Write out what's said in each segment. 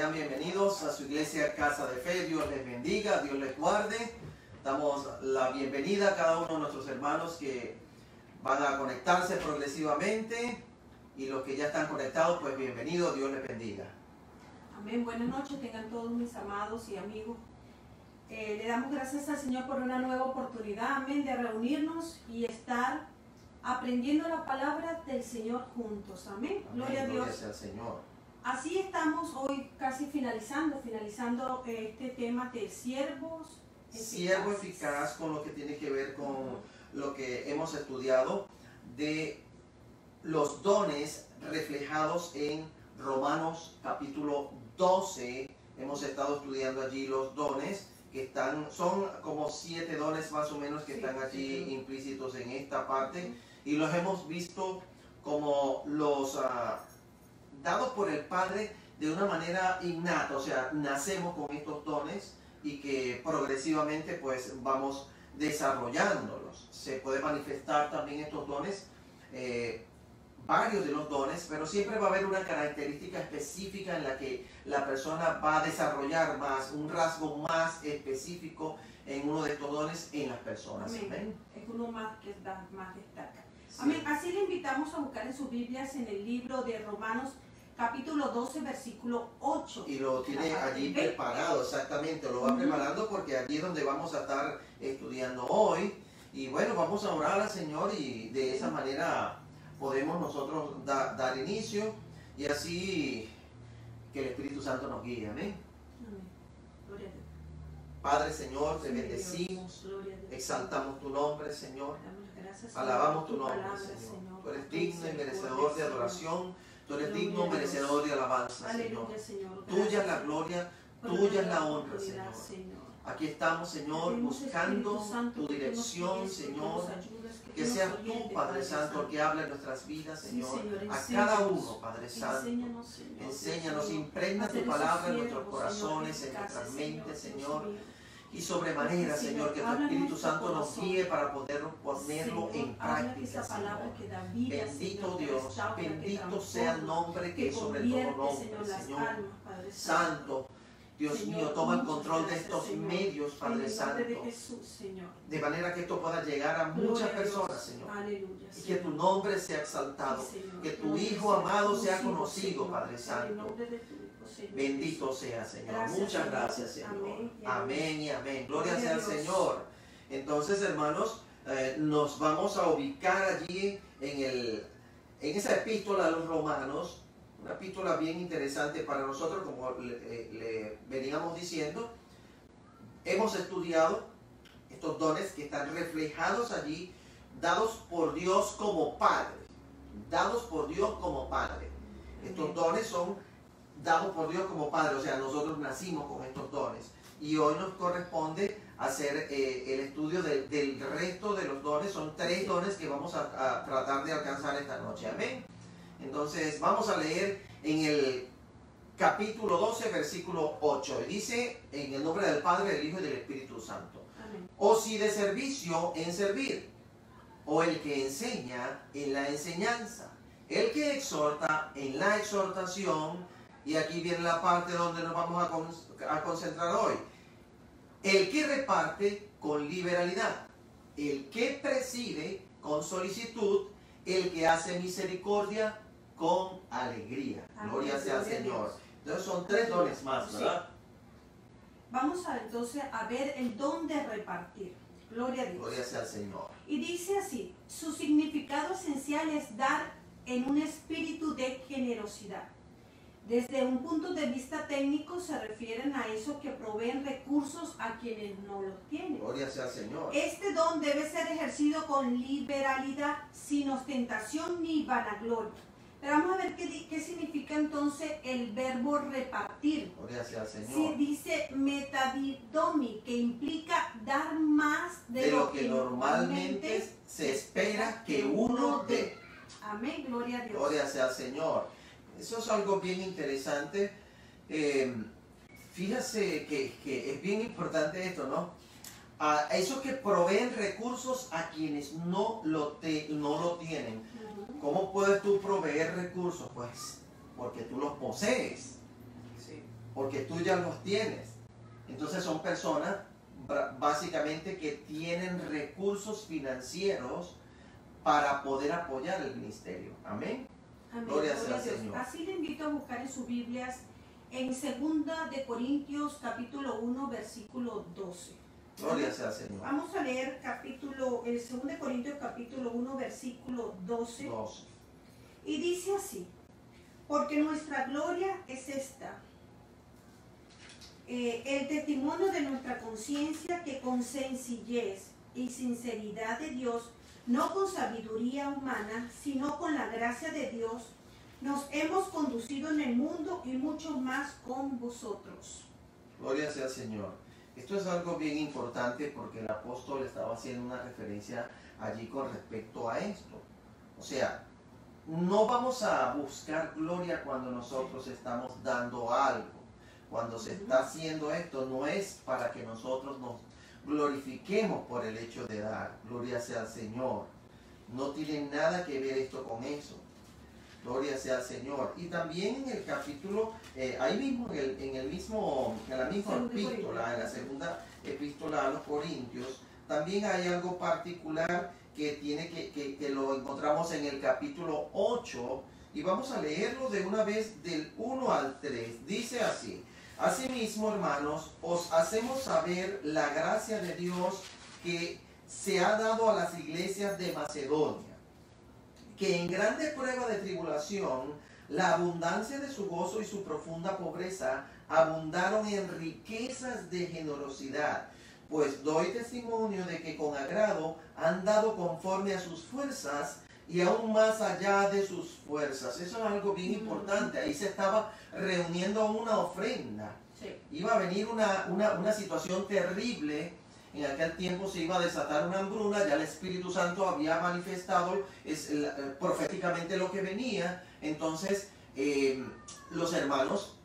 sean bienvenidos a su iglesia Casa de Fe. Dios les bendiga, Dios les guarde. Damos la bienvenida a cada uno de nuestros hermanos que van a conectarse progresivamente, y los que ya están conectados, pues bienvenidos, Dios les bendiga. Amén. Buenas noches, tengan todos mis amados y amigos. Le damos gracias al Señor por una nueva oportunidad, amén, de reunirnos y estar aprendiendo la palabra del Señor juntos. Amén. Amén. Gloria a Dios. Gloria sea al Señor. Así estamos hoy casi finalizando este tema de siervos eficaces. Siervo eficaz, con lo que tiene que ver con lo que hemos estudiado de los dones reflejados en Romanos capítulo 12. Hemos estado estudiando allí los dones que son como 7 dones más o menos que están allí implícitos en esta parte, y los hemos visto como los dados por el Padre de una manera innata, o sea, nacemos con estos dones y que progresivamente pues vamos desarrollándolos. Se puede manifestar también estos dones, varios de los dones, pero siempre va a haber una característica específica en la que la persona va a desarrollar más, un rasgo más específico en uno de estos dones en las personas. Amén. Amén. Es uno más que más destaca. Sí. Amén. Así le invitamos a buscar en sus Biblias en el libro de Romanos capítulo 12, versículo 8. Y lo tiene allí preparado, exactamente, lo va preparando porque allí es donde vamos a estar estudiando hoy. Y bueno, vamos a orar al Señor y de esa manera podemos nosotros dar inicio, y así que el Espíritu Santo nos guíe. Amén. Amén. Gloria a Dios. Padre, Señor, te Sí, bendecimos, Dios. Gloria a Dios. exaltamos tu nombre, Señor. Damos gracias, Señor, Alabamos por tu nombre, palabra, Señor. Tú eres por digno y misericordia, merecedor de Señor. adoración. Tú eres Gloria digno, a Dios. merecedor de alabanza, Señor. Aleluya, Señor. Tuya es la Gracias, gloria, por la tuya es nueva la honra, oportunidad, Señor. Aquí estamos, Señor, Pedimos, buscando Espíritu Santo, tu que tú nos dirección, guíes, que tú Señor. nos ayudes, Que tú seas nos tú, orientes, Padre Santo, el que hable en nuestras vidas, Sí, Señor. Señor, A cada enséñanos, uno, Padre Santo. Enséñanos, Señor. Enséñanos, Señor, impregna tu hacernos palabra en siervos, nuestros Señor, corazones, en eficaces, nuestras mentes, Dios Señor. mío. Y sobremanera, Sí, Señor, que tu habla en Espíritu nuestro Santo nos corazón. guíe para poder ponerlo Señor, en habla práctica, esa palabra Señor. que da vida, Bendito Señor, que Dios, restaura, que bendito sea el transforma, nombre que es sobre todo convierte, nombre, Señor, las Señor. almas, Padre Santo, Dios Señor, mío, toma el muchas control de gracias, estos Señor. medios, Padre En el nombre de Santo, Jesús, Señor. de manera que esto pueda llegar a Gloria muchas a Dios. personas, Señor. Aleluya, Y que Señor. tu nombre sea exaltado, Sí, Señor. que tu Nombre Hijo sea amado sea conocido, Señor. Padre En el Santo. nombre de tu Hijo, Señor. Bendito sea, Señor. Gracias, Muchas Señor. gracias, Señor. Amén y Amén y amén. Gloria Gloria sea a al Dios. Señor. Entonces, hermanos, nos vamos a ubicar allí en esa epístola a los Romanos, una epístola bien interesante para nosotros, como le veníamos diciendo. Hemos estudiado estos dones que están reflejados allí, dados por Dios como Padre. Dados por Dios como Padre. Estos dones son dados por Dios como Padre, o sea, nosotros nacimos con estos dones. Y hoy nos corresponde hacer el estudio del resto de los dones. Son 3 dones que vamos a tratar de alcanzar esta noche. Amén. Entonces, vamos a leer en el capítulo 12, versículo 8. Dice, en el nombre del Padre, del Hijo y del Espíritu Santo. Amén. O si de servicio, en servir. O el que enseña, en la enseñanza. El que exhorta, en la exhortación. Y aquí viene la parte donde nos vamos a concentrar hoy. El que reparte, con liberalidad. El que preside, con solicitud. El que hace misericordia, con alegría. Amén. Gloria sea al Gloria a Señor. Dios. Entonces son 3 dones más, ¿verdad? Vamos entonces a ver el don de repartir. Gloria a Dios. Gloria sea al Señor. Y dice así, su significado esencial es dar en un espíritu de generosidad. Desde un punto de vista técnico se refieren a esos que proveen recursos a quienes no los tienen. Gloria sea al Señor. Este don debe ser ejercido con liberalidad, sin ostentación ni vanagloria. Pero vamos a ver qué significa entonces el verbo repartir. Gloria sea al Señor. Si dice metadidomi, que implica dar más de lo que normalmente se espera que uno dé. Amén, gloria a Dios. Gloria sea al Señor. Eso es algo bien interesante. Fíjase que es bien importante esto, ¿no? A esos que proveen recursos a quienes no lo tienen. ¿Cómo puedes tú proveer recursos? Pues porque tú los posees. Sí. porque tú ya los tienes. Entonces son personas básicamente que tienen recursos financieros para poder apoyar el ministerio. Amén. Amén. Gloria sea al Señor. Así le invito a buscar en sus Biblias en 2 de Corintios capítulo 1 versículo 12. Gloria sea al Señor. Vamos a leer el 2 de Corintios capítulo 1 versículo 12. Y dice así: porque nuestra gloria es esta, el testimonio de nuestra conciencia, que con sencillez y sinceridad de Dios, no con sabiduría humana, sino con la gracia de Dios, nos hemos conducido en el mundo, y mucho más con vosotros. Gloria sea al Señor. Esto es algo bien importante porque el apóstol estaba haciendo una referencia allí con respecto a esto. O sea, no vamos a buscar gloria cuando nosotros estamos dando algo. Cuando se está haciendo esto, no es para que nosotros nos glorifiquemos por el hecho de dar. Gloria sea al Señor. No tiene nada que ver esto con eso. Gloria sea al Señor. Y también en el capítulo, ahí mismo, en la misma epístola, en la segunda epístola a los Corintios, también hay algo particular que lo encontramos en el capítulo 8, y vamos a leerlo de una vez del 1 al 3. Dice así: asimismo, hermanos, os hacemos saber la gracia de Dios que se ha dado a las iglesias de Macedonia, que en grande prueba de tribulación, la abundancia de su gozo y su profunda pobreza abundaron en riquezas de generosidad. Pues doy testimonio de que con agrado han dado conforme a sus fuerzas y aún más allá de sus fuerzas. Eso es algo bien importante. Ahí se estaba reuniendo una ofrenda. Sí. Iba a venir una situación terrible. En aquel tiempo se iba a desatar una hambruna. Ya el Espíritu Santo había manifestado proféticamente lo que venía. Entonces los hermanos,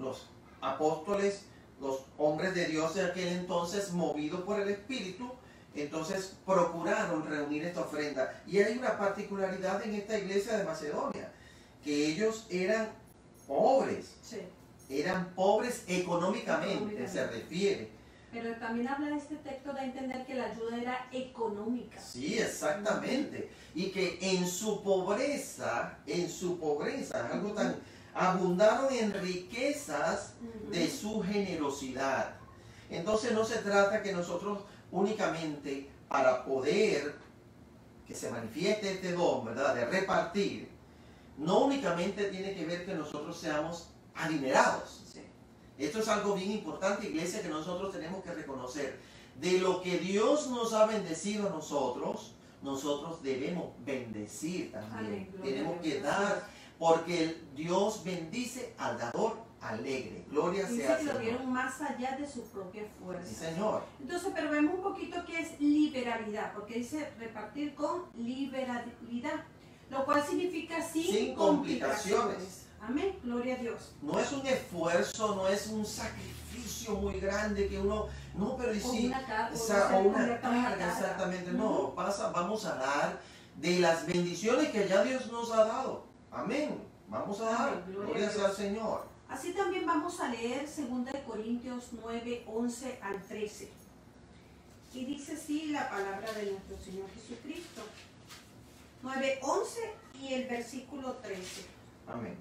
los apóstoles, los hombres de Dios de aquel entonces, movidos por el Espíritu, entonces procuraron reunir esta ofrenda. Y hay una particularidad en esta iglesia de Macedonia, que ellos eran pobres. Sí. Eran pobres económicamente, se refiere. Pero también habla de este texto de entender que la ayuda era económica. Sí, exactamente. Y que en su pobreza, algo tan, abundaron en riquezas de su generosidad. Entonces no se trata que nosotros únicamente, para poder que se manifieste este don, ¿verdad?, de repartir, no únicamente tiene que ver que nosotros seamos adinerados. Sí. Esto es algo bien importante, iglesia, que nosotros tenemos que reconocer. De lo que Dios nos ha bendecido a nosotros debemos bendecir también. Tenemos que dar, porque Dios bendice al dador alegre. Gloria sea al Señor. Dice que lo dieron más allá de su propia fuerza. Sí, Señor. Entonces, pero vemos un poquito qué es liberalidad, porque dice repartir con liberalidad, lo cual significa sin complicaciones. Amén, gloria a Dios. No es un esfuerzo, no es un sacrificio muy grande que uno, no, pero y sí, o una carga, exactamente, no, vamos a dar de las bendiciones que ya Dios nos ha dado. Amén, vamos a dar, amén, gloria sea al Señor. Así también vamos a leer 2 de Corintios 9, 11 al 13. Y dice así la palabra de nuestro Señor Jesucristo. 9, 11 y el versículo 13. Amén.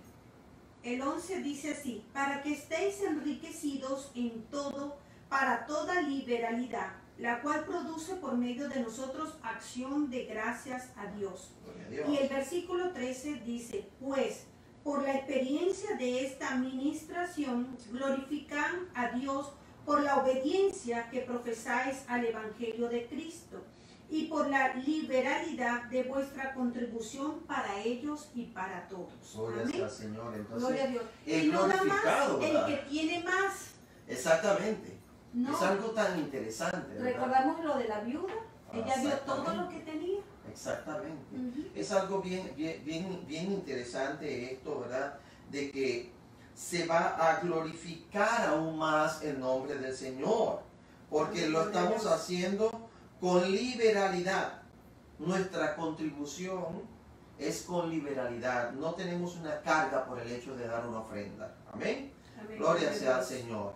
El 11 dice así: para que estéis enriquecidos en todo, para toda liberalidad, la cual produce por medio de nosotros acción de gracias a Dios. Y el versículo 13 dice: pues por la experiencia de esta administración glorifican a Dios por la obediencia que profesáis al Evangelio de Cristo, y por la liberalidad de vuestra contribución para ellos y para todos. Gloria sea al Señor. Entonces, gloria a Dios. Es Y no da glorificado, más el ¿verdad? que tiene más. Exactamente. No. Es algo tan interesante, ¿verdad? Recordamos lo de la viuda. Ella dio todo Exactamente. lo que tenía. Exactamente. Es algo bien interesante esto, ¿verdad? De que se va a glorificar aún más el nombre del Señor, porque lo estamos haciendo con liberalidad. Nuestra contribución es con liberalidad. No tenemos una carga por el hecho de dar una ofrenda. Amén. Amén. Gloria sea al Señor.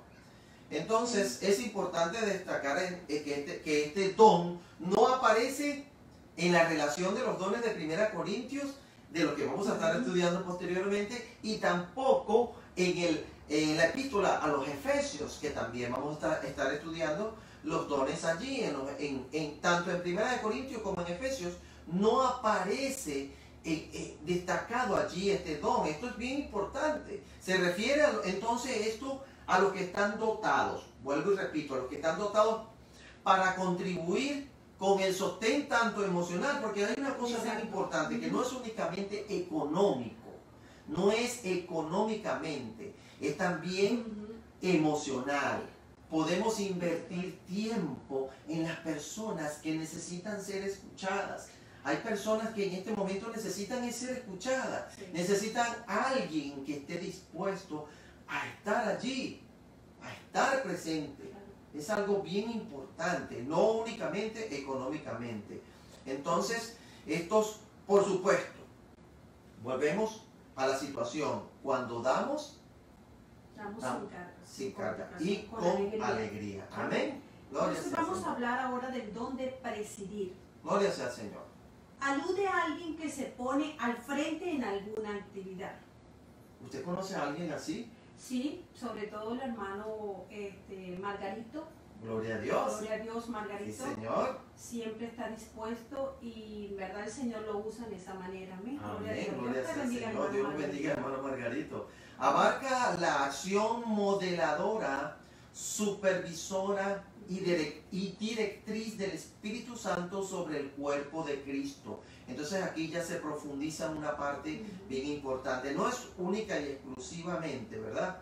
Entonces es importante destacar que este don no aparece en la relación de los dones de 1 Corintios, de lo que vamos a estar estudiando posteriormente, y tampoco en la epístola a los Efesios, que también vamos a estar estudiando los dones allí, tanto en 1 Corintios como en Efesios, no aparece destacado allí este don. Esto es bien importante. Se refiere entonces esto a los que están dotados, vuelvo y repito, a los que están dotados para contribuir con el sostén tanto emocional, porque hay una cosa bien importante, que no es únicamente económico, no es económicamente, es también emocional. Podemos invertir tiempo en las personas que necesitan ser escuchadas. Hay personas que en este momento necesitan ser escuchadas, necesitan a alguien que esté dispuesto a estar allí, a estar presente. Es algo bien importante, no únicamente económicamente. Entonces, estos, por supuesto, volvemos a la situación. Cuando damos sin carga y con alegría. Amén. Entonces vamos a hablar ahora del don de presidir. Gloria sea al Señor. Alude a alguien que se pone al frente en alguna actividad. ¿Usted conoce a alguien así? Sí, sobre todo el hermano Margarito. Gloria a Dios. Gloria a Dios, Margarito. Sí, Señor. Siempre está dispuesto y en verdad el Señor lo usa de esa manera. Amén. Amén. Gloria sea al Señor. Dios bendiga, hermano Margarito. Abarca la acción modeladora, supervisora y directriz del Espíritu Santo sobre el cuerpo de Cristo. Entonces aquí ya se profundiza en una parte bien importante. No es única y exclusivamente, ¿verdad?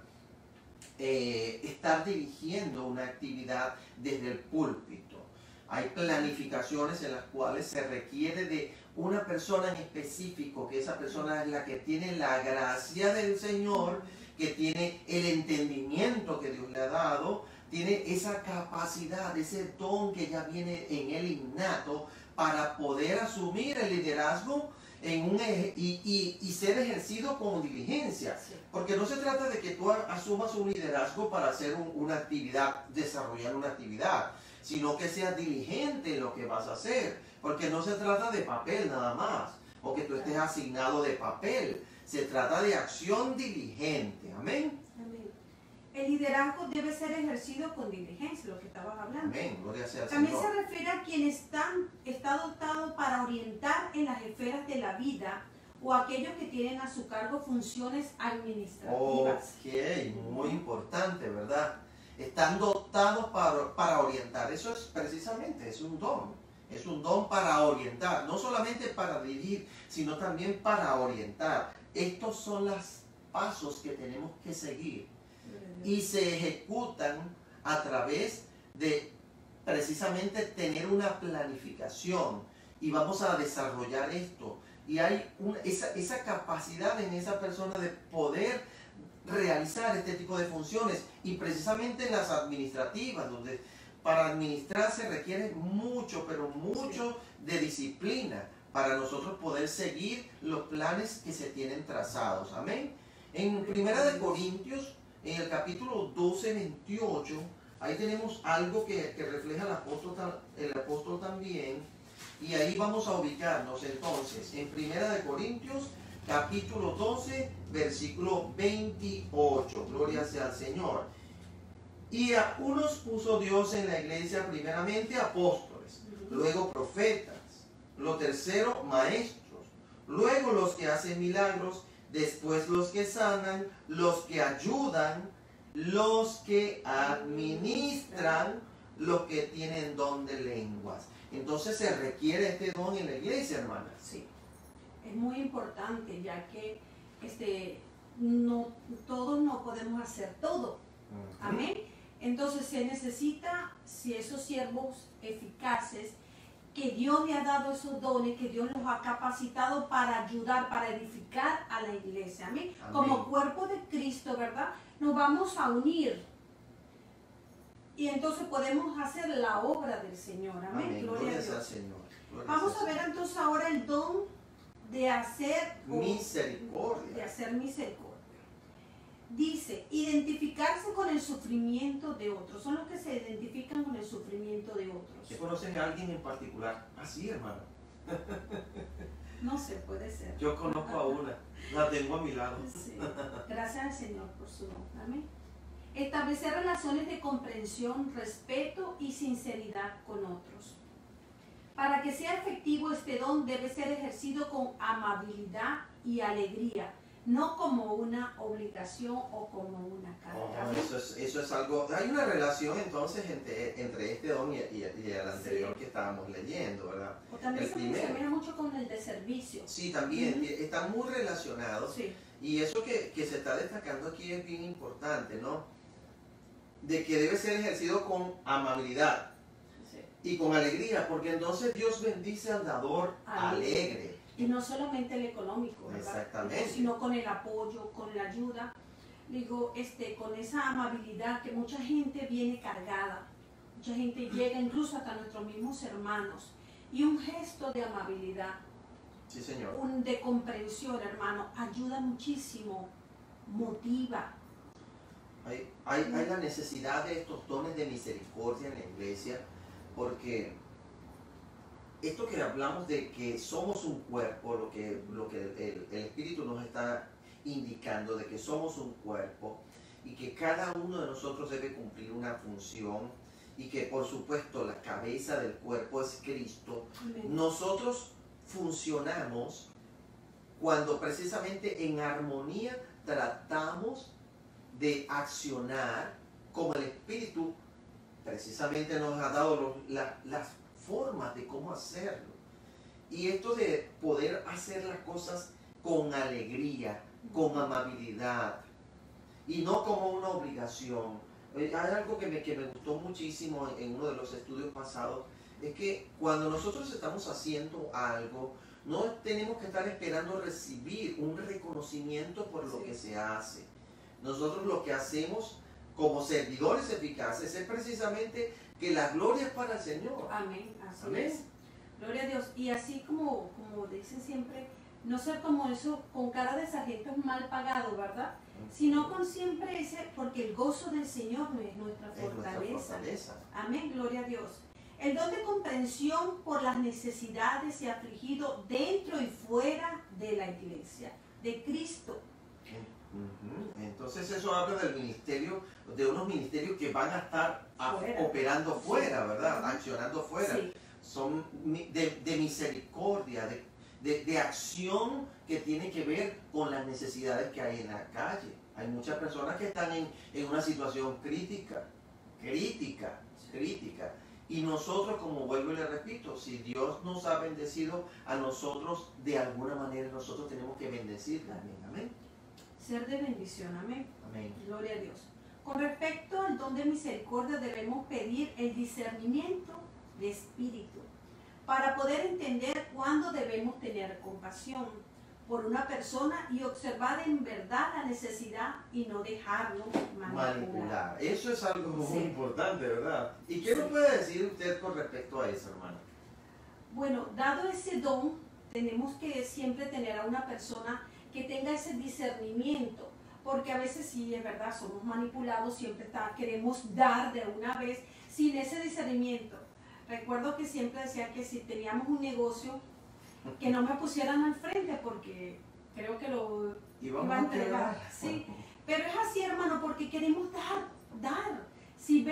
Estar dirigiendo una actividad desde el púlpito. Hay planificaciones en las cuales se requiere de una persona en específico, que esa persona es la que tiene la gracia del Señor, que tiene el entendimiento que Dios le ha dado, tiene esa capacidad, ese don que ya viene en él innato para poder asumir el liderazgo y ser ejercido con diligencia. Porque no se trata de que tú asumas un liderazgo para hacer una actividad, desarrollar una actividad, sino que seas diligente en lo que vas a hacer. Porque no se trata de papel nada más, o que tú estés asignado de papel. Se trata de acción diligente. Amén. El liderazgo debe ser ejercido con diligencia, lo que estabas hablando. Amén. Gloria sea al También Señor. se refiere a quien está dotado para orientar en las esferas de la vida o aquellos que tienen a su cargo funciones administrativas. Ok, muy importante, ¿verdad? Están dotados para orientar. Eso es precisamente, es un don. Es un don para orientar, no solamente para dirigir, sino también para orientar. Estos son los pasos que tenemos que seguir y se ejecutan a través de precisamente tener una planificación, y vamos a desarrollar esto, y hay esa capacidad en esa persona de poder realizar este tipo de funciones, y precisamente en las administrativas, donde para administrar se requiere mucho, pero mucho de disciplina para nosotros poder seguir los planes que se tienen trazados. Amén. En 1 Corintios, en el capítulo 12, 28, ahí tenemos algo que refleja el apóstol también, y ahí vamos a ubicarnos entonces en 1 Corintios, capítulo 12, versículo 28. Gloria sea al Señor. Y a unos puso Dios en la iglesia primeramente apóstoles, luego profetas, lo tercero maestros, luego los que hacen milagros, después los que sanan, los que ayudan, los que administran, los que tienen don de lenguas. Entonces se requiere este don en la iglesia, hermanas. Sí, es muy importante, ya que no todos no podemos hacer todo. Amén. Entonces se necesita, si esos siervos eficaces, que Dios le ha dado esos dones, que Dios los ha capacitado para ayudar, para edificar a la iglesia. Amén. Amén. Como cuerpo de Cristo, ¿verdad? Nos vamos a unir. Y entonces podemos hacer la obra del Señor. Amén. Amén. Gloria a Dios. Señor. Gloria Vamos sea a ver entonces ahora el don de hacer misericordia. De hacer misericordia. dice, identificarse con el sufrimiento de otros. Son los que se identifican con el sufrimiento de otros. ¿Se conocen a alguien en particular? Así, hermano. No sé, puede ser. Yo conozco a una, la tengo a mi lado. Sí. Gracias al Señor por su don. Amén. Establecer relaciones de comprensión, respeto y sinceridad con otros. Para que sea efectivo este don debe ser ejercido con amabilidad y alegría, no como una obligación o como una carga. Oh, eso es algo, hay una relación entonces entre este don y el anterior que estábamos leyendo, ¿verdad? O también El se primero. asemeja mucho con el de servicio. Sí, también, están muy relacionados. Sí. Y eso que se está destacando aquí es bien importante, ¿no? De que debe ser ejercido con amabilidad y con alegría, porque entonces Dios bendice al dador alegre. Y no solamente el económico, ¿verdad? Exactamente. Sino con el apoyo, con la ayuda. Digo, con esa amabilidad que mucha gente viene cargada. Mucha gente llega incluso hasta nuestros mismos hermanos. Y un gesto de amabilidad, Sí, Señor. de comprensión, hermano, ayuda muchísimo, motiva. Hay la necesidad de estos dones de misericordia en la iglesia, porque esto que hablamos de que somos un cuerpo, lo que el Espíritu nos está indicando, de que somos un cuerpo y que cada uno de nosotros debe cumplir una función y que por supuesto la cabeza del cuerpo es Cristo. Amén. Nosotros funcionamos cuando precisamente en armonía tratamos de accionar como el Espíritu precisamente nos ha dado las formas de cómo hacerlo. Y esto de poder hacer las cosas con alegría, con amabilidad y no como una obligación. Hay algo que me gustó muchísimo en uno de los estudios pasados, es que cuando nosotros estamos haciendo algo, no tenemos que estar esperando recibir un reconocimiento por lo que se hace. Nosotros lo que hacemos como servidores eficaces es precisamente que la gloria es para el Señor. Amén, así Amén. es. Gloria a Dios. Y así como dicen siempre, no ser como eso, con cara de sargento mal pagado, ¿verdad? Sino con siempre porque el gozo del Señor no es nuestra fortaleza. Amén, gloria a Dios. El don de comprensión por las necesidades y afligido dentro y fuera de la iglesia, de Cristo. Entonces eso habla del ministerio, de unos ministerios que van a estar operando fuera, ¿verdad? Accionando fuera. Sí. Son de misericordia, de acción que tiene que ver con las necesidades que hay en la calle. Hay muchas personas que están en una situación crítica. Y nosotros, como vuelvo y le repito, si Dios nos ha bendecido a nosotros, de alguna manera nosotros tenemos que bendecir también. Amén. Ser de bendición, amén. Amén. Gloria a Dios. Con respecto al don de misericordia debemos pedir el discernimiento de espíritu para poder entender cuándo debemos tener compasión por una persona y observar en verdad la necesidad y no dejarlo manipular. Eso es algo muy Sí. importante, ¿verdad? ¿Y qué nos puede decir usted con respecto a eso, hermano? Bueno, dado ese don, tenemos que siempre tener a una persona que tenga ese discernimiento, porque a veces sí, es verdad, somos manipulados, siempre queremos dar de una vez sin ese discernimiento. Recuerdo que siempre decía que si teníamos un negocio, que no me pusieran al frente, porque creo que lo iba a entregar. Sí, pero es así, hermano, porque queremos dar. Si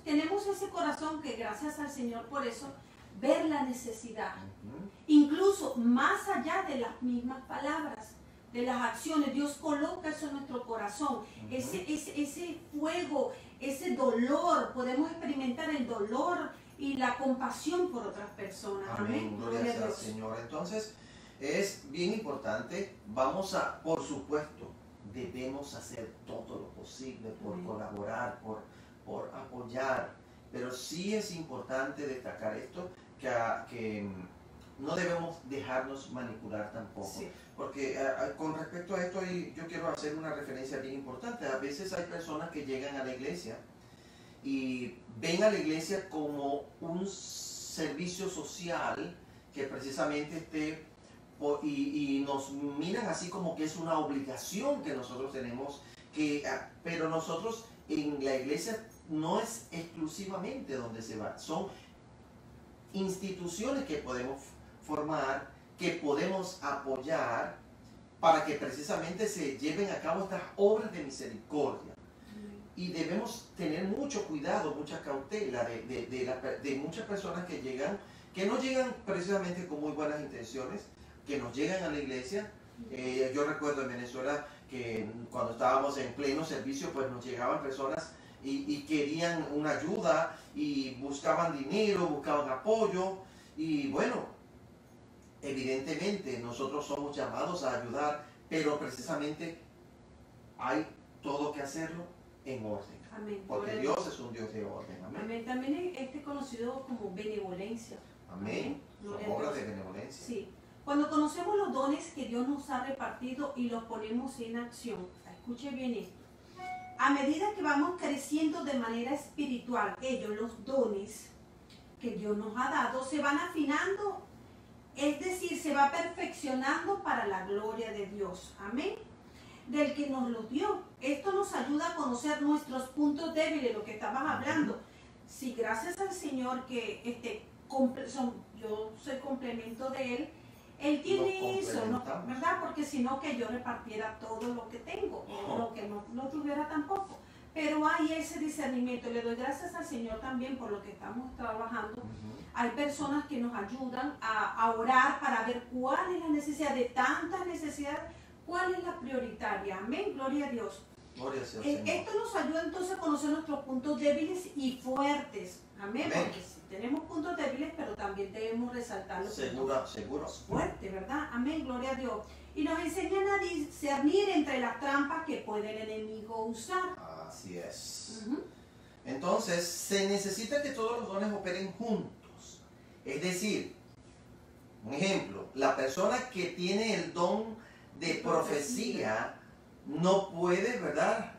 tenemos ese corazón que gracias al Señor por eso, ver la necesidad, incluso más allá de las mismas palabras, de las acciones, Dios coloca eso en nuestro corazón, ese fuego, ese dolor, podemos experimentar el dolor y la compasión por otras personas. Amén, gloria sea al Señor. Entonces, es bien importante, por supuesto, debemos hacer todo lo posible por colaborar, por apoyar, pero sí es importante destacar esto, que no debemos dejarnos manipular tampoco. Sí. Porque con respecto a esto, yo quiero hacer una referencia bien importante. A veces hay personas que llegan a la iglesia y ven a la iglesia como un servicio social que precisamente y nos miran así como que es una obligación que nosotros tenemos pero nosotros en la iglesia no es exclusivamente donde se va, son instituciones que podemos formar, que podemos apoyar para que precisamente se lleven a cabo estas obras de misericordia. Y debemos tener mucho cuidado, mucha cautela de muchas personas que llegan, que no llegan precisamente con muy buenas intenciones, que nos llegan a la iglesia. Yo recuerdo en Venezuela que cuando estábamos en pleno servicio, pues nos llegaban personas y querían una ayuda y buscaban dinero, buscaban apoyo. Y bueno, evidentemente nosotros somos llamados a ayudar, pero precisamente hay todo que hacerlo en orden. Amén. Porque Dios es un Dios de orden. Amén. Amén. También es conocido como benevolencia. Amén. Son obras de benevolencia. Sí. Cuando conocemos los dones que Dios nos ha repartido y los ponemos en acción, escuche bien esto. A medida que vamos creciendo de manera espiritual, los dones que Dios nos ha dado, se van afinando, es decir, se va perfeccionando para la gloria de Dios. Amén. Del que nos los dio. Esto nos ayuda a conocer nuestros puntos débiles, lo que estabas hablando. Si gracias al Señor que yo soy complemento de Él, Él tiene eso, ¿no? ¿Verdad? Porque si no, que yo repartiera todo lo que tengo, lo que no tuviera tampoco. Pero hay ese discernimiento. Le doy gracias al Señor también por lo que estamos trabajando. Hay personas que nos ayudan a orar para ver cuál es la necesidad de tantas necesidades. ¿Cuál es la prioritaria? Amén, gloria a Dios. Gloria sea al Señor. Esto nos ayuda entonces a conocer nuestros puntos débiles y fuertes. Amén, porque si tenemos puntos débiles, pero también debemos resaltar los puntos fuertes, ¿verdad? Amén, gloria a Dios. Y nos enseñan a discernir entre las trampas que puede el enemigo usar. Así es. Entonces, se necesita que todos los dones operen juntos. Es decir, un ejemplo, la persona que tiene el don de profecía no puede, ¿verdad?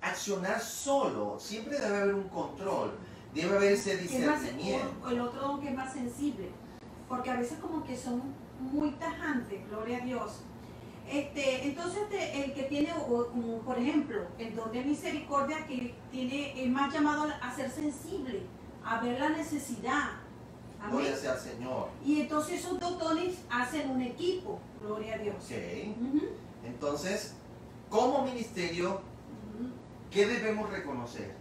Accionar solo. Siempre debe haber un control, debe haber ese discernimiento. El otro don que es más sensible, porque a veces como que son muy tajantes, gloria a Dios. Entonces el que tiene, como por ejemplo, el don de misericordia, que es más llamado a ser sensible, a ver la necesidad. Amén. Gloria sea al Señor. Y entonces esos dos dones hacen un equipo, gloria a Dios. Okay. Entonces, como ministerio, ¿qué debemos reconocer?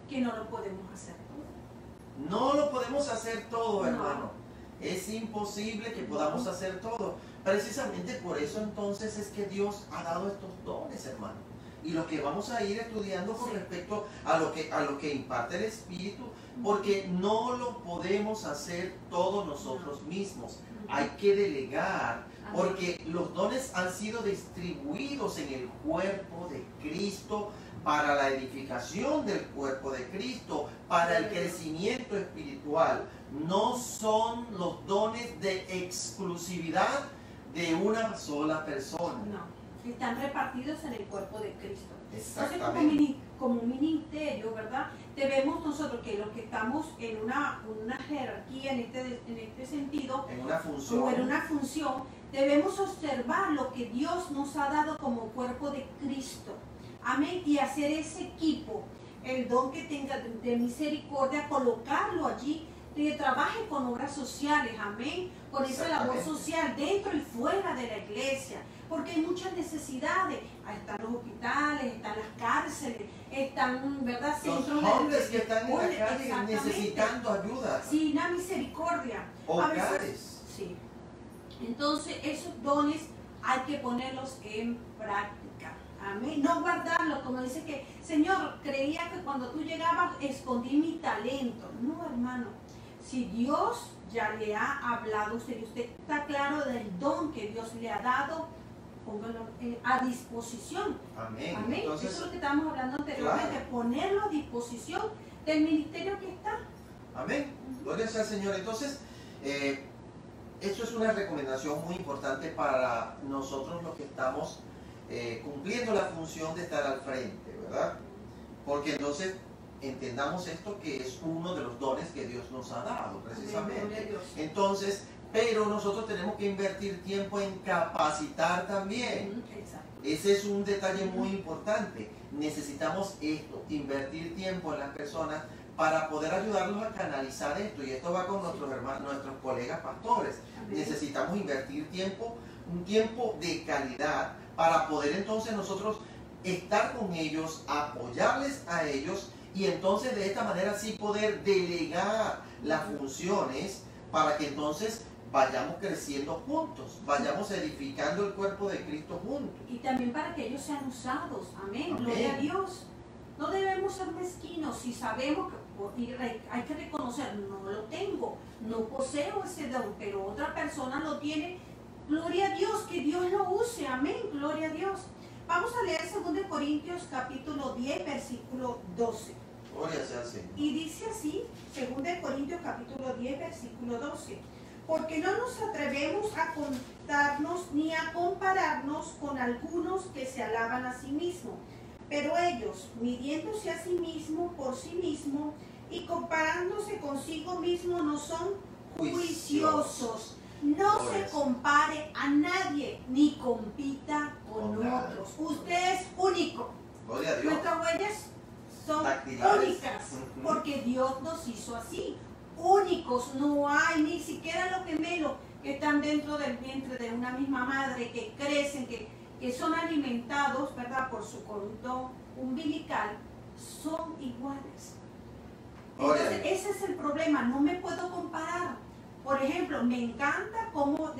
Que no lo podemos hacer todo. No lo podemos hacer todo, hermano. Es imposible que podamos hacer todo. Precisamente por eso entonces es que Dios ha dado estos dones, hermano. Y lo que vamos a ir estudiando con respecto a lo que imparte el Espíritu, porque no lo podemos hacer todos nosotros mismos. Hay que delegar, porque los dones han sido distribuidos en el cuerpo de Cristo para la edificación del cuerpo de Cristo, para el crecimiento espiritual. No son los dones de exclusividad de una sola persona. No, están repartidos en el cuerpo de Cristo. Exactamente. Entonces, como ministerio, ¿verdad? Debemos nosotros, que los que estamos en una jerarquía en este sentido, en una función, o en una función, debemos observar lo que Dios nos ha dado como cuerpo de Cristo. Amén. Y hacer ese equipo, el don que tenga de misericordia, colocarlo allí, que trabaje con obras sociales, amén, con esa labor social dentro y fuera de la iglesia, porque hay muchas necesidades. Ahí están los hospitales, están las cárceles, están, ¿verdad?, centros los hombres que están en la calle necesitando ayuda. Sí, una misericordia. Hogares. Sí. Entonces, esos dones hay que ponerlos en práctica. Amén. No guardarlos, como dice que, Señor, creía que cuando tú llegabas escondí mi talento. No, hermano. Si Dios ya le ha hablado a usted y usted está claro del don que Dios le ha dado, póngalo a disposición. Amén. Amén. Entonces, eso es lo que estábamos hablando anteriormente, claro, ponerlo a disposición del ministerio que está. Amén. Gloria sea al Señor. Entonces, esto es una recomendación muy importante para nosotros los que estamos cumpliendo la función de estar al frente, ¿verdad? Porque entonces entendamos esto, que es uno de los dones que Dios nos ha dado, precisamente. Entonces, pero nosotros tenemos que invertir tiempo en capacitar también. Exacto. Ese es un detalle muy importante. Necesitamos esto, invertir tiempo en las personas para poder ayudarlos a canalizar esto. Y esto va con nuestros hermanos, nuestros colegas pastores. Amén. Necesitamos invertir tiempo, un tiempo de calidad, para poder entonces nosotros estar con ellos, apoyarles a ellos, y entonces de esta manera sí poder delegar las funciones para que entonces vayamos creciendo juntos, vayamos edificando el cuerpo de Cristo juntos. Y también para que ellos sean usados. Amén. Amén. Gloria a Dios. No debemos ser mezquinos si sabemos que hay que reconocer, no lo tengo, no poseo ese don, pero otra persona lo tiene. Gloria a Dios, que Dios lo use. Amén. Gloria a Dios. Vamos a leer 2 Corintios capítulo 10, versículo 12. Gloria sea al Señor. Y dice así, 2 Corintios capítulo 10, versículo 12. Porque no nos atrevemos a contarnos ni a compararnos con algunos que se alaban a sí mismos. Pero ellos, midiéndose a sí mismos por sí mismos y comparándose consigo mismo, no son juiciosos. No se compare a nadie ni compita con otros. Usted es único. Gloria a Dios. Nuestras huellas son Dactilares. únicas porque Dios nos hizo así. Únicos, no hay ni siquiera los gemelos que están dentro del vientre de una misma madre, que crecen, que son alimentados, ¿verdad?, por su cordón umbilical, son iguales. Entonces, ese es el problema, no me puedo comparar. Por ejemplo, me encanta cómo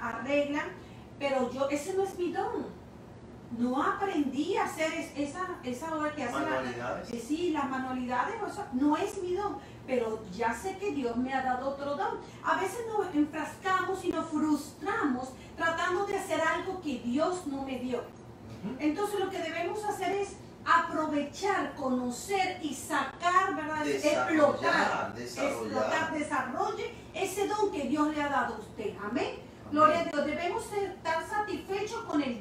arreglan, pero ese no es mi don. No aprendí a hacer esa obra que hace Manualidades. sí, las manualidades, o sea, no es mi don, pero ya sé que Dios me ha dado otro don. A veces nos enfrascamos y nos frustramos tratando de hacer algo que Dios no me dio. Entonces lo que debemos hacer es aprovechar, conocer y sacar, ¿verdad? Explotar, desarrolle ese don que Dios le ha dado a usted. Amén. Gloria a Dios. Debemos estar satisfechos con el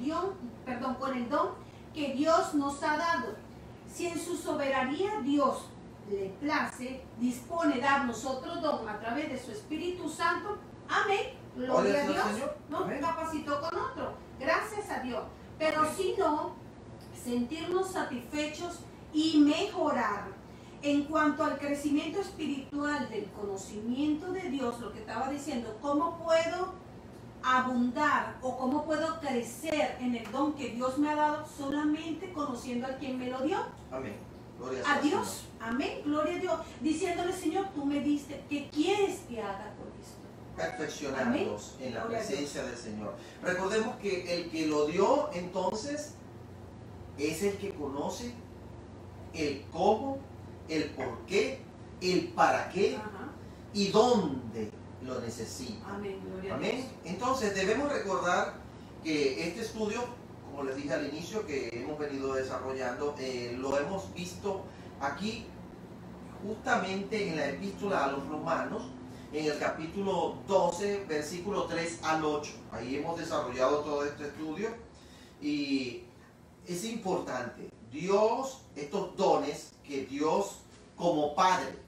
don que Dios nos ha dado. Si en su soberanía Dios le place, dispone darnos otro don a través de su Espíritu Santo, amén. Gloria a Dios. Nos capacitó con otro. Gracias a Dios. Pero si no, sentirnos satisfechos y mejorar. En cuanto al crecimiento espiritual del conocimiento de Dios, lo que estaba diciendo, ¿cómo puedo abundar o cómo puedo crecer en el don que Dios me ha dado? Solamente conociendo a quien me lo dio. Amén. Gloria a Dios. Amén. Gloria a Dios. Diciéndole, Señor, tú me diste, ¿qué quieres que haga con esto? Perfeccionarnos en la presencia del Señor. Recordemos que el que lo dio entonces es el que conoce el cómo, el por qué, el para qué y dónde lo necesita. Amén. Gloria Amén. a Dios. Entonces debemos recordar que este estudio, como les dije al inicio, que hemos venido desarrollando, lo hemos visto aquí justamente en la epístola a los Romanos, en el capítulo 12, versículo 3 al 8. Ahí hemos desarrollado todo este estudio y es importante. Dios, estos dones que Dios como Padre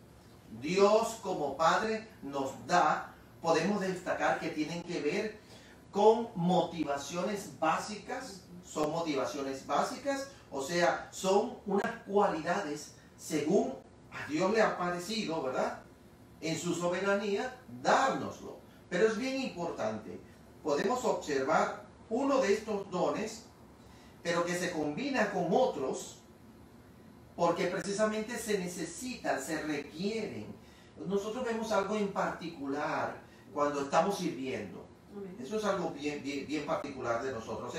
nos da, podemos destacar que tienen que ver con motivaciones básicas. Son motivaciones básicas, o sea, son unas cualidades según a Dios le ha parecido, ¿verdad?, en su soberanía, dárnoslo. Pero es bien importante, podemos observar uno de estos dones, pero que se combina con otros, porque precisamente se necesitan, se requieren. Nosotros vemos algo en particular cuando estamos sirviendo. Eso es algo bien particular de nosotros.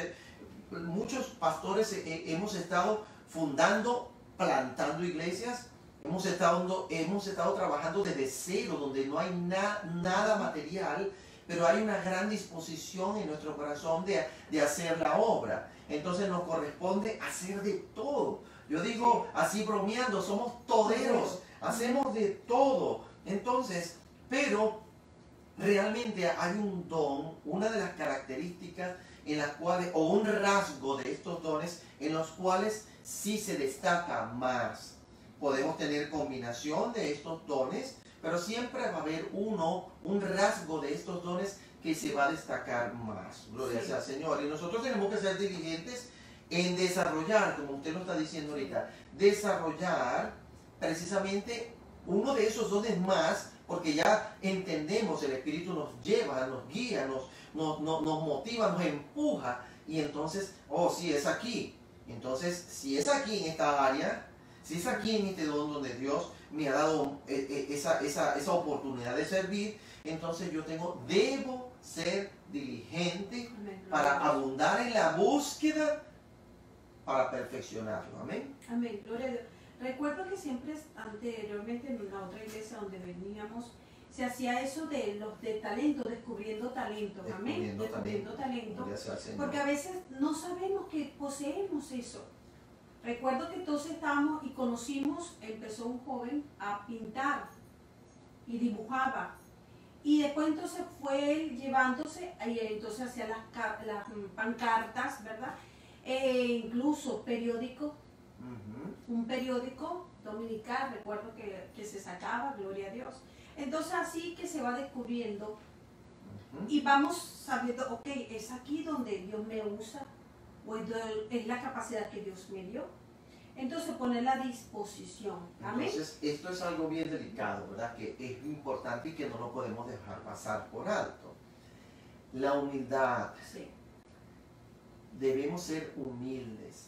Muchos pastores hemos estado fundando, plantando iglesias. Hemos estado trabajando desde cero, donde no hay nada material, pero hay una gran disposición en nuestro corazón de hacer la obra. Entonces nos corresponde hacer de todo. Yo digo así bromeando, somos toderos, hacemos de todo. Entonces, pero realmente hay un don, una de las características en las cuales, o un rasgo de estos dones, en los cuales sí se destaca más. Podemos tener combinación de estos dones, pero siempre va a haber un rasgo de estos dones que se va a destacar más. Gloria sea al Señor. Y nosotros tenemos que ser diligentes en desarrollar, como usted lo está diciendo ahorita, desarrollar precisamente uno de esos dones más, porque ya entendemos, el Espíritu nos lleva, nos guía, nos motiva, nos empuja, y entonces, oh, sí, es aquí. Entonces, si es aquí en esta área, si es aquí en este don donde Dios me ha dado esa oportunidad de servir, entonces yo debo ser diligente para abundar en la búsqueda para perfeccionarlo. Amén. Amén. Gloria a Dios. Recuerdo que siempre anteriormente en la otra iglesia donde veníamos se hacía eso de talento, descubriendo talentos. Amén. Descubriendo talento. Porque a veces no sabemos que poseemos eso. Recuerdo que entonces estábamos y conocimos, empezó un joven a pintar y dibujaba. Y después entonces fue él llevándose, y entonces hacía las pancartas, ¿verdad? Incluso periódico, un periódico dominical, recuerdo que se sacaba, gloria a Dios. Entonces así que se va descubriendo y vamos sabiendo, ok, es aquí donde Dios me usa, o es la capacidad que Dios me dio. Entonces ponerla a disposición. Amén. Entonces esto es algo bien delicado, ¿verdad? Que es importante y que no lo podemos dejar pasar por alto. La humildad. Sí. Debemos ser humildes.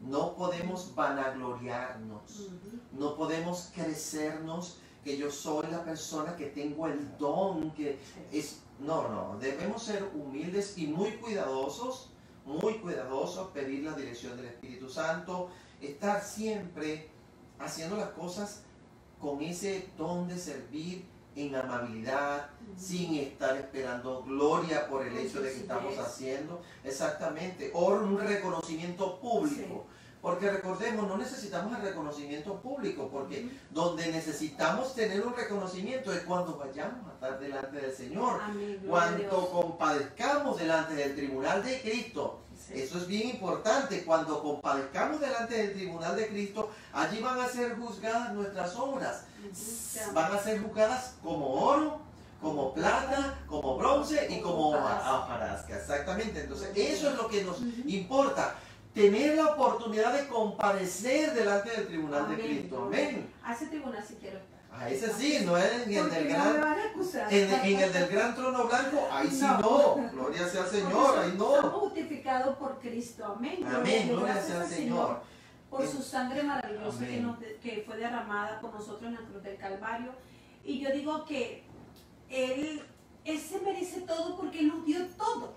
No podemos vanagloriarnos. No podemos crecernos que yo soy la persona que tengo el don, que es... No. Debemos ser humildes y muy cuidadosos, pedir la dirección del Espíritu Santo, estar siempre haciendo las cosas con ese don de servir en amabilidad, sin estar esperando gloria por el hecho de que estamos haciendo. Exactamente. O un reconocimiento público. Sí. Porque recordemos, no necesitamos el reconocimiento público, porque donde necesitamos tener un reconocimiento es cuando vayamos a estar delante del Señor. Amén, cuando compadezcamos delante del tribunal de Cristo. Sí. Eso es bien importante. Cuando compadezcamos delante del tribunal de Cristo, allí van a ser juzgadas nuestras obras. Van a ser juzgadas como oro, como plata, como bronce y como hojarasca. Exactamente. Entonces, eso es lo que nos importa. Tener la oportunidad de comparecer delante del tribunal de Cristo. Amén. A ese tribunal sí quiero estar. A ese sí, no es en el del gran, me van a acusar. en el del gran trono blanco, ahí sí no. Gloria sea al Señor, ahí no. Somos justificados por Cristo. Amén. Amén, gloria sea al Señor. Por su sangre maravillosa que fue derramada por nosotros en la cruz del Calvario. Y yo digo que Él se merece todo porque Él nos dio todo.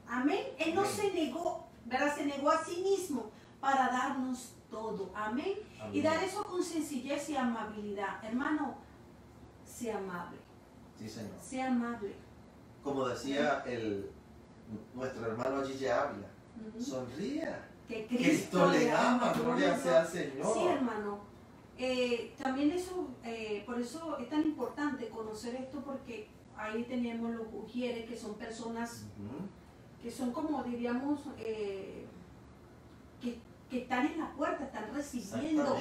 Amén. Él no se negó, ¿verdad? Se negó a sí mismo para darnos todo. Amén. Amén. Y dar eso con sencillez y amabilidad. Hermano, sea amable. Sí, Señor. Sea amable. Como decía nuestro hermano Gigi Ávila, sonría. Que Cristo le ama. Gloria sea al Señor. Sí, hermano. También eso, por eso es tan importante conocer esto, porque ahí tenemos los ujieres, que son personas que son como diríamos que están en la puerta, están recibiendo,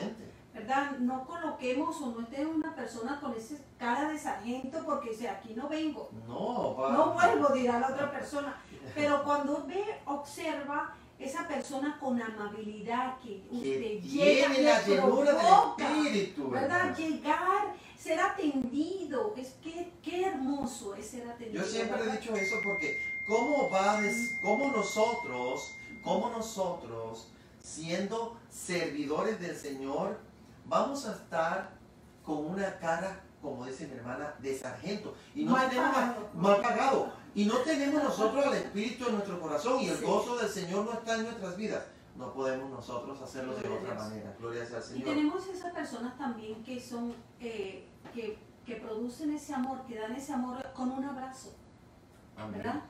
¿verdad? No coloquemos o no esté una persona con esa cara de sargento porque dice, aquí no vengo, no vuelvo, dirá la otra persona, pero cuando observa esa persona con amabilidad que usted llega, la llenura del Espíritu, ¿verdad? Llegar, ser atendido, es que qué hermoso es ser atendido. Yo siempre he dicho eso porque ¿cómo nosotros, siendo servidores del Señor, vamos a estar con una cara, como dice mi hermana, de sargento? Y no mal pagado. Y no tenemos nosotros el Espíritu en nuestro corazón y el gozo del Señor no está en nuestras vidas. No podemos nosotros hacerlo de otra manera. Gloria sea al Señor. Y tenemos esas personas también que son, que producen ese amor, que dan ese amor con un abrazo. ¿Verdad?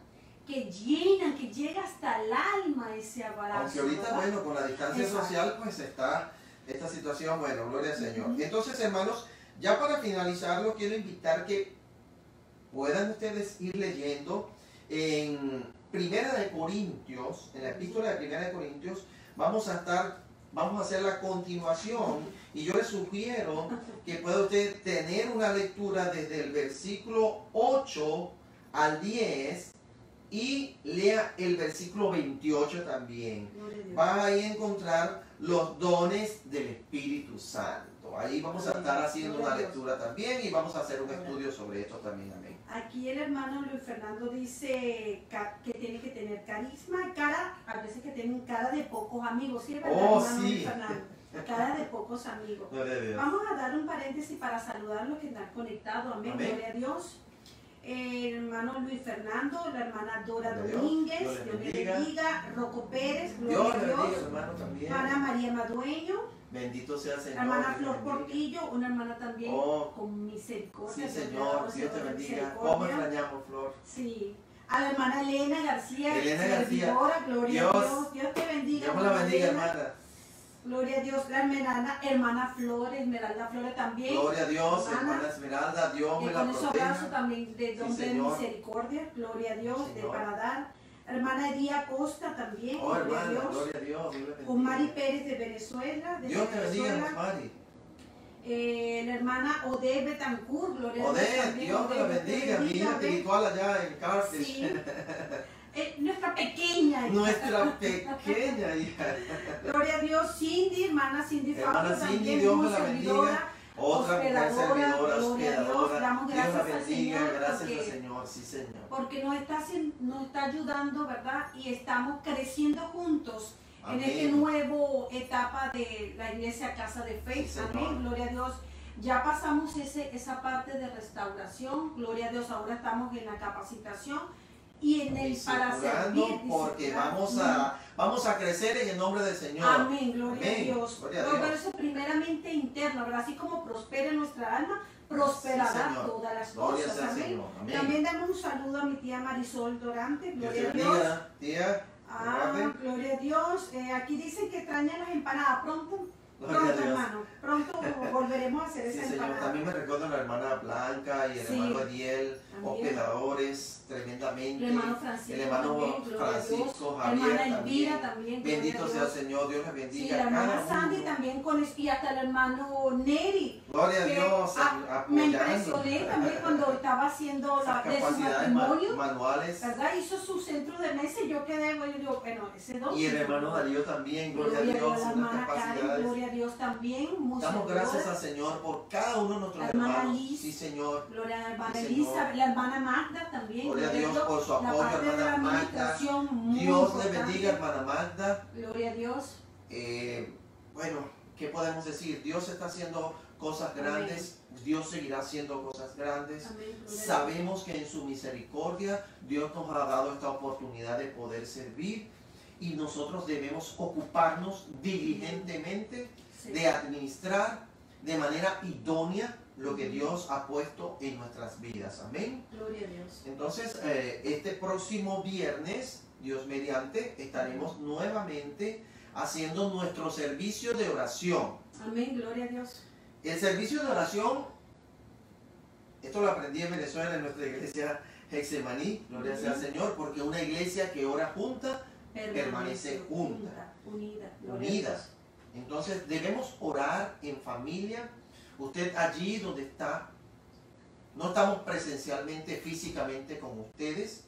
Que llenan, que llega hasta el alma ese abrazo. Aunque ahorita, ¿verdad? Bueno, con la distancia social, pues está esta situación, bueno, gloria al Señor. Entonces, hermanos, ya para finalizarlo, quiero invitar que puedan ustedes ir leyendo en Primera de Corintios, en la epístola de Primera de Corintios, vamos a estar vamos a hacer la continuación y yo le sugiero que pueda usted tener una lectura desde el versículo 8 al 10 y lea el versículo 28 también. Va a encontrar los dones del Espíritu Santo. Ahí vamos a estar haciendo una lectura también y vamos a hacer un estudio sobre esto también. Amén. Aquí el hermano Luis Fernando dice que tiene que tener carisma, cara, a veces que tienen cara de pocos amigos. ¿Sí, verdad, hermano Luis Fernando? Cara de pocos amigos. Vamos a dar un paréntesis para saludar a los que están conectados. Amén. Gloria a Dios. El hermano Luis Fernando, la hermana Dora Domínguez, Dios le bendiga. Rocco Pérez, gloria a Dios. Ana María Madueño. Bendito sea el Señor. La hermana Flor Portillo, una hermana también con misericordia. Sí, Señor, Dios te bendiga. ¿Cómo extrañamos, Flor? Sí. A la hermana Elena García. Elena García. Gloria a Dios. Dios te bendiga. Dios la bendiga, hermana. Gloria a Dios. La hermana Flores, Esmeralda Flores también. Gloria a Dios, hermana Esmeralda. Dios me la proteja. Con esos brazos también de don de misericordia. Gloria a Dios, de para dar. Hermana Edía Costa también, gloria a Dios. Gloria a Dios. Con Mari Pérez de Venezuela. Dios te bendiga, Mari. La hermana Ode Betancourt, gloria a Dios. Dios te la bendiga, mi hija espiritual allá en Carthage. Sí. Nuestra pequeña hija. Nuestra pequeña hija. Gloria a Dios, Cindy, hermana Cindy Fabio, también, Dios me la bendiga. Otra mujer servidora, hospedadora. Damos gracias Dios la bendiga, al Señor, gracias al Señor, sí Señor. Porque nos está ayudando, ¿verdad? Y estamos creciendo juntos. Amén. En esta nueva etapa de la iglesia Casa de Fe. Sí, amén, gloria a Dios. Ya pasamos esa parte de restauración, gloria a Dios, ahora estamos en la capacitación y en el para servir. Porque vamos a crecer en el nombre del Señor. Amén, gloria a Dios. Pero eso primeramente interno, ¿verdad? Así como prospera nuestra alma, prosperará todas las cosas. Amén. Amén. También damos un saludo a mi tía Marisol Dorante, gloria a Dios. Tía. Gloria a Dios. Aquí dicen que extrañan las empanadas. Pronto, hermano. Pronto volveremos a hacer esa empanada. Señor. También me recuerdo a la hermana Blanca y el hermano Adiel, hospedadores tremendamente. El hermano Francisco. El hermano también, Francisco, Javier. Hermana Elvira también. Bendito sea el Señor, Dios les bendiga. Sí, la hermana Sandy también y hasta el hermano Neri. Gloria a Dios. Me impresioné también cuando estaba haciendo de su matrimonio. Manuales. ¿Verdad? Hizo su centro de mesa y yo quedé, bueno, ese don. Y el hermano Darío también, gloria a Dios. La hermana Karen, gloria a Dios también. Damos gracias al Señor por cada uno de nuestros hermanos. Sí, Señor. Gloria a la hermana Elisa, la hermana Magda también. Gloria a Dios por su apoyo, hermana Magda. Dios le bendiga, hermana Magda. Gloria a Dios. Bueno, ¿qué podemos decir? Dios está haciendo cosas grandes. Amén. Dios seguirá haciendo cosas grandes. Amén. Sabemos que en su misericordia Dios nos ha dado esta oportunidad de poder servir y nosotros debemos ocuparnos diligentemente de administrar de manera idónea lo que Dios ha puesto en nuestras vidas. Amén. Gloria a Dios. Entonces, este próximo viernes, Dios mediante, estaremos nuevamente haciendo nuestro servicio de oración. Amén. Gloria a Dios. El servicio de oración, esto lo aprendí en Venezuela, en nuestra iglesia Hexemaní, gloria sea al Señor, porque una iglesia que ora junta, permanece junta, unida. Entonces debemos orar en familia. Usted allí donde está, no estamos presencialmente, físicamente con ustedes,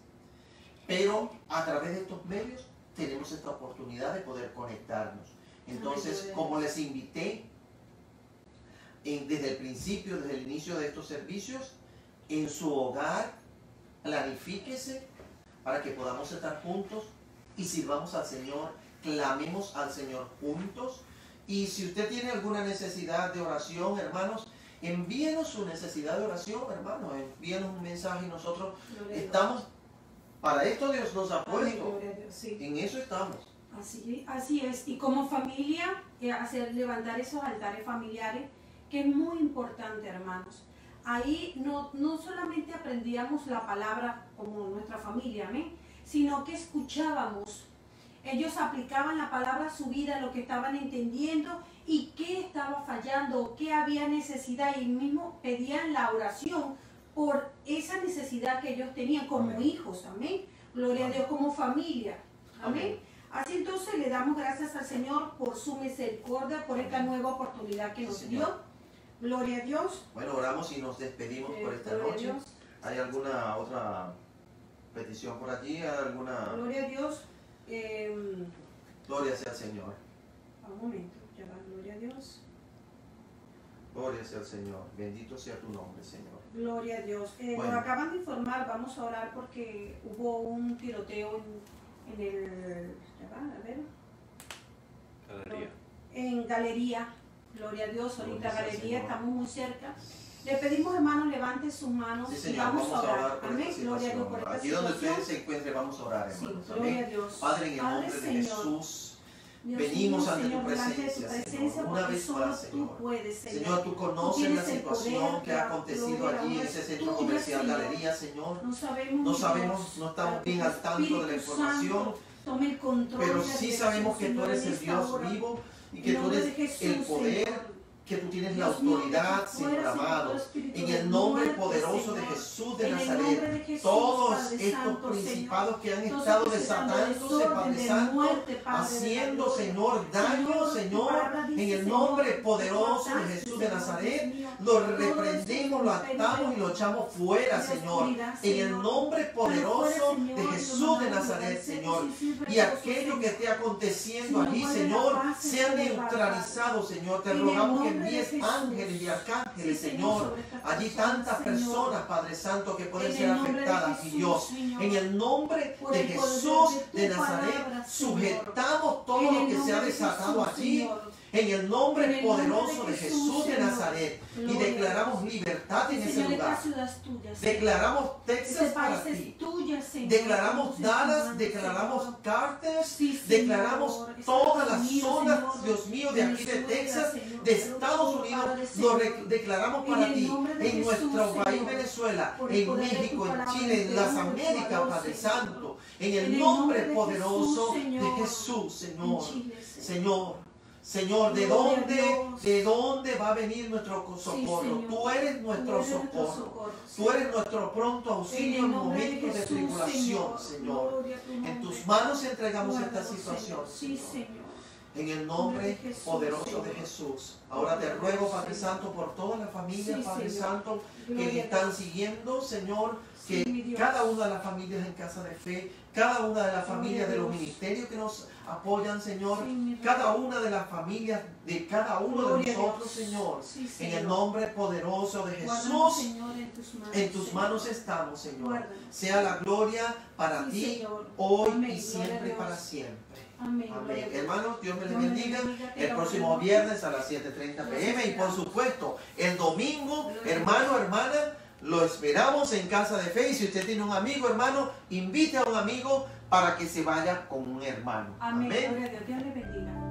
pero a través de estos medios tenemos esta oportunidad de poder conectarnos. Entonces, como les invité desde el principio, desde el inicio de estos servicios, en su hogar, planifíquese para que podamos estar juntos y sirvamos al Señor, clamemos al Señor juntos. Y si usted tiene alguna necesidad de oración, hermanos, envíenos su necesidad de oración, hermanos, envíenos un mensaje y nosotros estamos, para esto Dios nos ha puesto, en eso estamos. Así es, y como familia, levantar esos altares familiares, que es muy importante, hermanos. Ahí no solamente aprendíamos la palabra como nuestra familia, ¿amén?, sino que escuchábamos. Ellos aplicaban la palabra a su vida, lo que estaban entendiendo y qué estaba fallando, qué había necesidad, y mismo pedían la oración por esa necesidad que ellos tenían como hijos, amén. Gloria a Dios, como familia, amén. Así entonces le damos gracias al Señor por su misericordia, por esta nueva oportunidad que nos Sí, dio. Señor. Gloria a Dios. Bueno, oramos y nos despedimos por esta Gloria a noche. Dios. ¿Hay alguna otra petición por allí? ¿Hay alguna? Gloria a Dios. Gloria sea al Señor. Un momento, ya va, gloria a Dios. Gloria sea al Señor. Bendito sea tu nombre, Señor. Gloria a Dios. Bueno. Nos acaban de informar, vamos a orar porque hubo un tiroteo en el... Ya va, a ver. Galería. En Galería. Gloria a Dios, ahorita Gloria sea al Galería, Señor. estamos muy cerca. Le pedimos, hermanos, levante sus manos Sí, y Señor, vamos a orar. por Amén. esta Gloria a Dios por situación. esta Aquí donde situación. ustedes se encuentren, vamos a orar, Sí, hermanos. gloria a Amén. Dios. Padre, en el Padre, nombre de Señor, Jesús, Dios venimos mío, ante tu Señor, delante de tu presencia, presencia, Señor, una porque vez solo más, tú Señor. puedes, Señor. Señor, tú conoces tienes la el situación poder, que ha la acontecido gloria, allí en la ese centro tuya, comercial Señor. Galería, Señor. No sabemos, No mi sabemos, Dios, no estamos para bien que al tanto de la Espíritu información, Santo tome el control pero de la sí dirección, sabemos que tú Señor, eres en el esta Dios hora. vivo y En que tú nombre eres de Jesús, el poder, Señor. que tú tienes la Dios mío, autoridad, que tú Señor fueras, amado. todo espíritu En de el nombre muerte, poderoso de Señor. Jesús de En el Nazaret, nombre de Jesús, todos Padre estos Santo, principados que han Señor. estado Todo desatándose, desorden, Padre de Santo, muerte, Padre de la haciendo, gloria. Señor, daño, tu Señor, palabra dice, en el Señor, nombre que tú poderoso de ataste, Jesús de Señor, Nazaret, Dios mío, lo todo reprendemos, lo este atamos y lo echamos fuera, de Señor, oscuridad, en el Señor. nombre poderoso Fuera, de Señor, y Jesús lo de mandamos Nazaret, al Señor. centro sin Y reposo, aquello que Señor. esté aconteciendo Señor, allí, mueve la Señor, paz, sea Señor, neutralizado, Señor. Te En el rogamos que nombre de envíes Jesús. ángeles y arcángeles, Sí, Señor. sobre estas Allí personas, tantas Señor. personas, Padre Santo, que pueden En ser el nombre de afectadas, mi Jesús, Dios. Señor. En el nombre Por de el poder Jesús de tu de Nazaret, palabra, Señor. sujetamos todo En el lo que se nombre ha de desatado Jesús, allí. Señor. En el nombre En el nombre poderoso de de Jesús, Jesús de Señor. Nazaret. Y Gloria a declaramos libertad en ese Señor, lugar. esta ciudad es tuya, Señor. Declaramos Texas Este para país ti. es tuya, Señor. Declaramos Estamos en Dallas, tus manos, declaramos Señor. Carter, Sí, Señor. declaramos Estados todas las Unidos, zonas, Señor. Dios mío, de aquí de Venezuela, Texas, Señor. de Estados Unidos, Padre, lo Señor. declaramos En para el ti, nombre de en Jesús, nuestro país Señor. Venezuela, Por el en poder de tu México, en palabra, Chile, en te las amo, Américas, Ecuador, Padre Señor. Santo, en En el el nombre nombre de poderoso Jesús, de Señor. Jesús, Señor. En Chile, Señor, ¿de Gloria a dónde, Dios. de dónde va a venir nuestro socorro? Señor. Tú eres nuestro Tú eres nuestro socorro. socorro, Tú eres nuestro pronto auxilio en el nombre de momentos de Jesús, tribulación, Señor. Gloria a tu En nombre. tus manos entregamos esta Guárdanos, situación, Señor. Sí, Señor. Señor. En el Nombre nombre de Jesús, poderoso Señor. de Jesús. Ahora te ruego, Padre Santo, por toda la familia, Sí, Padre Señor. Santo, que Gloria le a están Dios. siguiendo, Señor, Sí, mi que Dios. cada una de las familias en Casa de Fe, cada una de las familias de los Dios. ministerios que nos apoyan, Señor, Sí, mi Dios. cada una de las familias de cada uno de Gloria a nosotros, Dios. Señor, Sí, en Señor. el nombre poderoso de Guárdanos, Jesús. Señor, en tus manos. En tus Señor. manos estamos, Señor. Guárdanos. Sea la gloria para Sí, ti, Señor. hoy Amén. y Gloria a siempre Dios. para siempre. Amén. Gloria a Amén. Dios. Hermanos, Dios me les Dios me bendiga. bendiga, te El lo próximo ruego. viernes a las 7:30 p.m. Y por supuesto, el domingo, Gloria a hermano, hermana, lo esperamos en Casa de Fe. Y si usted tiene un amigo, hermano, invite a un amigo para que se vaya con un hermano. Amén. Amén. Gloria a Dios. Dios le bendiga.